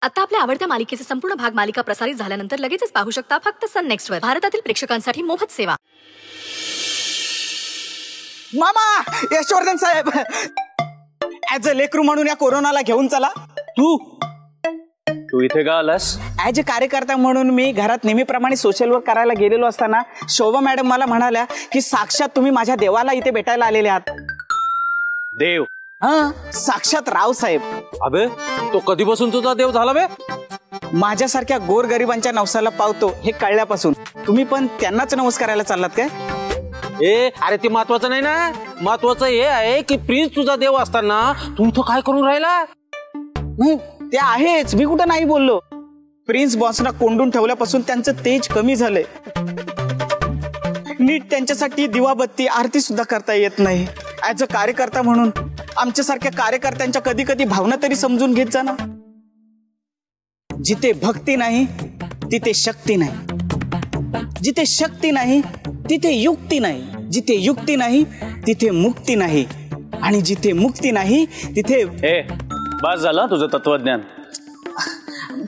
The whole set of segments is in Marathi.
आता आपल्या आवडत्या मालिकेचे संपूर्ण भाग मालिका प्रसारित झाल्यानंतर लगेचच पाहू शकता फक्त सन नेक्स्ट वर. भारतातील प्रेक्षकांसाठी मोफत सेवा. मामा यशवर्धन साहेब, ऍज अ लेकरू म्हणून या कोरोनाला घेऊन चला. तू इथे का आलास? ऍज अ कार्यकर्ता म्हणून मी घरात नेहमीप्रमाणे सोशल वर्क करायला गेलेलो असताना शोभा मॅडम मला म्हणाल्या की साक्षात तुम्ही माझ्या देवाला इथे भेटायला आलेले आहात. देव? हा, साक्षात रावसाहेब. अबे तो कधीपासून तुझा देव झाला बे? माझ्यासारख्या गोरगरिबांच्या नवसाला पावतो हे कळल्यापासून. तुम्ही पण त्यांनाच नमस्कारायला चाललात काय? अरे ते महत्वाचं नाही ना. महत्वाचं हे आहे की प्रिन्स तुझा देव असताना तू इथं काय करून राहिला? ते आहेच, मी कुठं नाही बोललो. प्रिन्स बॉसना कोंडून ठेवल्यापासून त्यांचं तेज कमी झालंय. नीट त्यांच्यासाठी दिवाबत्ती आरती सुद्धा करता येत नाही. ऍज अ कार्यकर्ता म्हणून आमच्यासारख्या कार्यकर्त्यांच्या कधी कधी भावना तरी समजून घेत जा ना. जिथे भक्ती नाही तिथे शक्ती नाही, जिथे शक्ती नाही तिथे युक्ती नाही, जिथे युक्ती नाही तिथे मुक्ती नाही, आणि जिथे मुक्ती नाही तिथे. बस झालं तुझं तत्वज्ञान.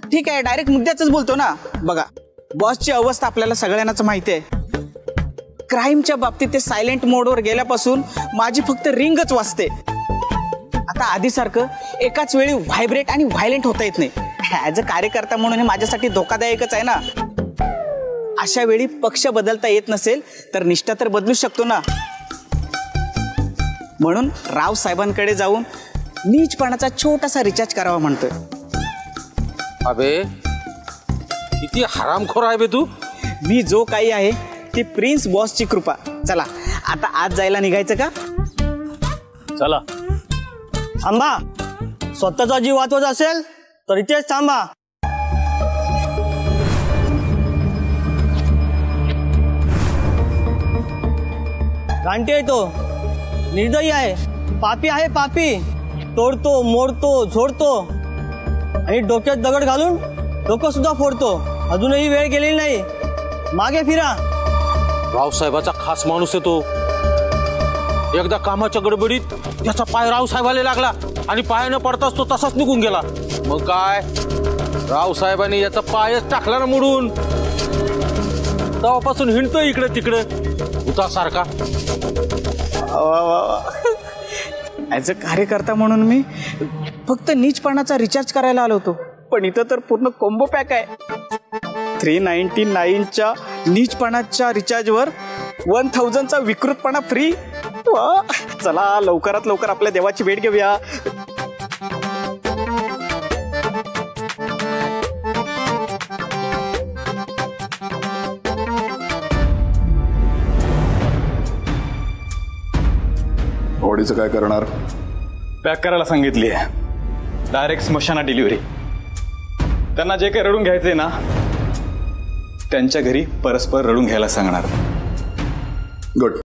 ठीक आहे, डायरेक्ट मुद्द्याच बोलतो ना. बघा, बॉसची अवस्था आपल्याला सगळ्यांनाच माहिती आहे. क्राईमच्या बाबतीत ते सायलेंट मोडवर गेल्यापासून माझी फक्त रिंगच वाजते. आता आधीसारखं एकाच वेळी व्हायब्रेट आणि व्हायलेंट होता येत नाही. ऍज अ कार्यकर्ता म्हणून हे माझ्यासाठी धोकादायकच आहे ना. अशा वेळी पक्ष बदलता येत नसेल तर निष्ठा तर बदलू शकतो ना. म्हणून राव साहेबांकडे जाऊन नीचपणाचा छोटासा रिचार्ज करावा म्हणतोय. अबे किती हरामखोर आहे बे तू. मी जो काही आहे ती प्रिन्स बॉसची कृपा. चला आता आज जायला निघायचं का? चला. थांबा, स्वतःचा जीव वाचवायचा असेल तर इथेच थांबा. घांटी आहे तो, निर्दयी आहे, पापी आहे, पापी. तोडतो, मोडतो, झोडतो आणि डोक्यात दगड घालून डोकं सुद्धा फोडतो. अजूनही वेळ गेलेली नाही, मागे फिरा. रावसाहेबाचा खास माणूस आहे तो. एकदा कामाच्या गडबडीत त्याचा पाय रावसाहेबाला लागला आणि पायानं पडताच तो तसाच निघून गेला. मग काय, रावसाहेबांनी याचा पायच टाकला ना मोडून. तेव्हापासून हिंडतोय इकडे तिकडे भूतासारखा. ऍज अ कार्यकर्ता म्हणून मी फक्त नीचपणाचा रिचार्ज करायला आलो होतो, पण इथं तर पूर्ण कॉम्बो पॅक आहे. 399च्या नीचपणाच्या रिचार्जवर 1000चा विकृतपणा फ्री. चला लवकरात लवकर आपल्या देवाची भेट घेऊया. बॉडीचं काय करणार? पॅक करायला सांगितली आहे, डायरेक्ट स्मशाना डिलिव्हरी. त्यांना जे काही रडून घ्यायचंय ना त्यांच्या घरी परस्पर रडून घ्यायला सांगणार. गुड.